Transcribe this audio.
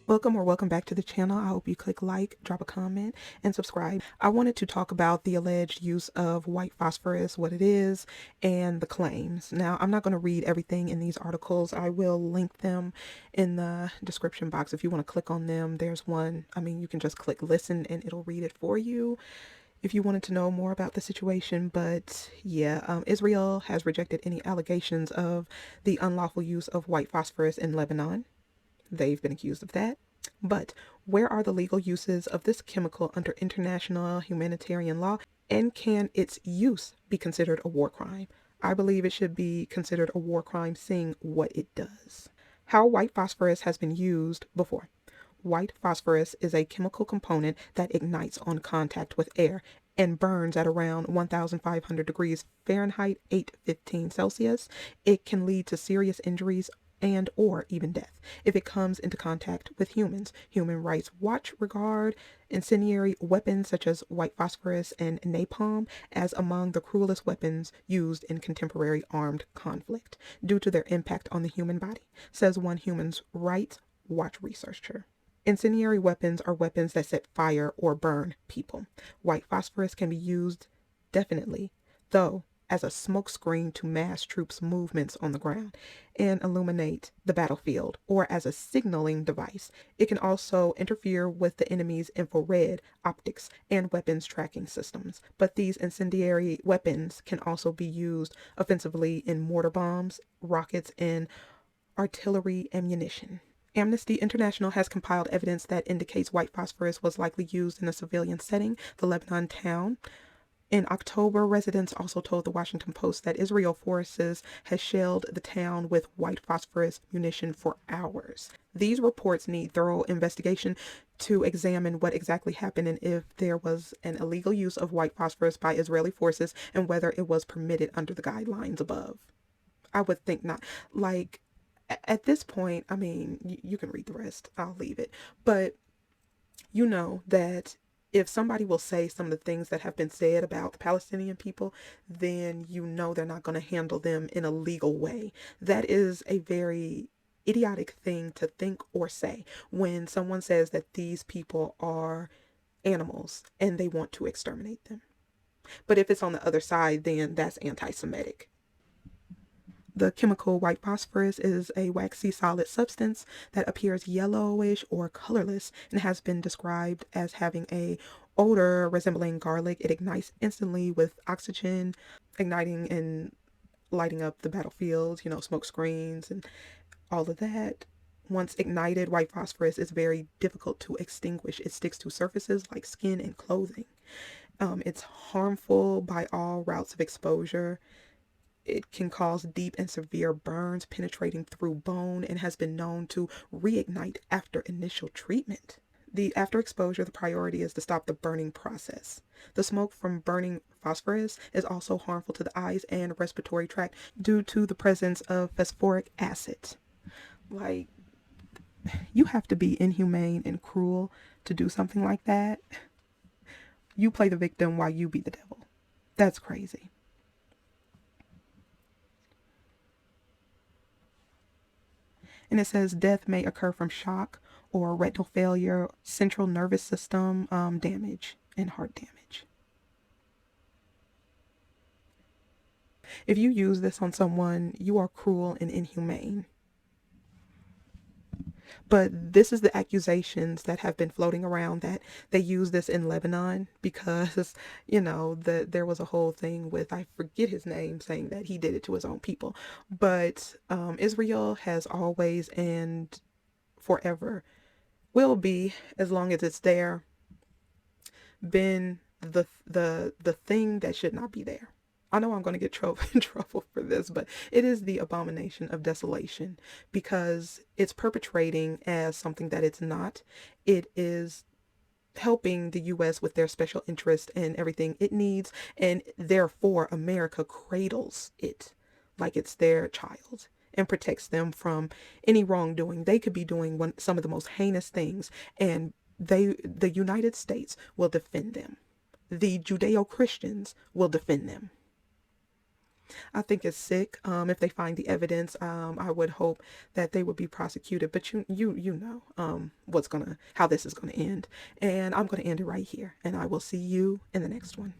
Welcome back to the channel. I hope you click like, drop a comment, and subscribe. I wanted to talk about the alleged use of white phosphorus, what it is, and the claims. Now, I'm not going to read everything in these articles. I will link them in the description box. If you want to click on them, there's one. You can just click listen and it'll read it for you if you wanted to know more about the situation. But yeah, Israel has rejected any allegations of the unlawful use of white phosphorus in Lebanon. They've been accused of that. But where are the legal uses of this chemical under international humanitarian law, and can its use be considered a war crime? I believe it should be considered a war crime, seeing what it does. How white phosphorus has been used before. White phosphorus is a chemical component that ignites on contact with air and burns at around 1,500 degrees Fahrenheit, 815 Celsius. It can lead to serious injuries and or even death if it comes into contact with humans. Human Rights Watch regard incendiary weapons such as white phosphorus and napalm as among the cruelest weapons used in contemporary armed conflict due to their impact on the human body, says one Human Rights Watch researcher. Incendiary weapons are weapons that set fire or burn people. White phosphorus can be used definitely, though, as a smokescreen to mass troops' movements on the ground and illuminate the battlefield, or as a signaling device. It can also interfere with the enemy's infrared optics and weapons tracking systems. But these incendiary weapons can also be used offensively in mortar bombs, rockets, and artillery ammunition. Amnesty International has compiled evidence that indicates white phosphorus was likely used in a civilian setting, the Lebanon town. In October, residents also told the Washington Post that Israel forces has shelled the town with white phosphorus munition for hours. These reports need thorough investigation to examine what exactly happened and if there was an illegal use of white phosphorus by Israeli forces and whether it was permitted under the guidelines above. I would think not. At this point, you can read the rest. I'll leave it. But you know that if somebody will say some of the things that have been said about the Palestinian people, then you know they're not going to handle them in a legal way. That is a very idiotic thing to think or say when someone says that these people are animals and they want to exterminate them. But if it's on the other side, then that's anti-Semitic. The chemical white phosphorus is a waxy solid substance that appears yellowish or colorless and has been described as having a odor resembling garlic. It ignites instantly with oxygen, igniting and lighting up the battlefields, smoke screens and all of that. Once ignited, white phosphorus is very difficult to extinguish. It sticks to surfaces like skin and clothing. It's harmful by all routes of exposure. It can cause deep and severe burns penetrating through bone and has been known to reignite after initial treatment. After exposure, the priority is to stop the burning process. The smoke from burning phosphorus is also harmful to the eyes and respiratory tract due to the presence of phosphoric acid. You have to be inhumane and cruel to do something like that. You play the victim while you be the devil. That's crazy. And it says death may occur from shock or retinal failure, central nervous system damage, and heart damage. If you use this on someone, you are cruel and inhumane. But this is the accusations that have been floating around that they use this in Lebanon because, there was a whole thing with, I forget his name, saying that he did it to his own people. But Israel has always and forever will be, as long as it's there, been the thing that should not be there. I know I'm going to get in trouble for this, but it is the abomination of desolation because it's perpetrating as something that it's not. It is helping the U.S. with their special interest and everything it needs, and therefore America cradles it like it's their child and protects them from any wrongdoing. They could be doing some of the most heinous things, and the United States will defend them. The Judeo-Christians will defend them. I think it's sick. If they find the evidence, I would hope that they would be prosecuted. But you know how this is gonna end, and I'm gonna end it right here. And I will see you in the next one.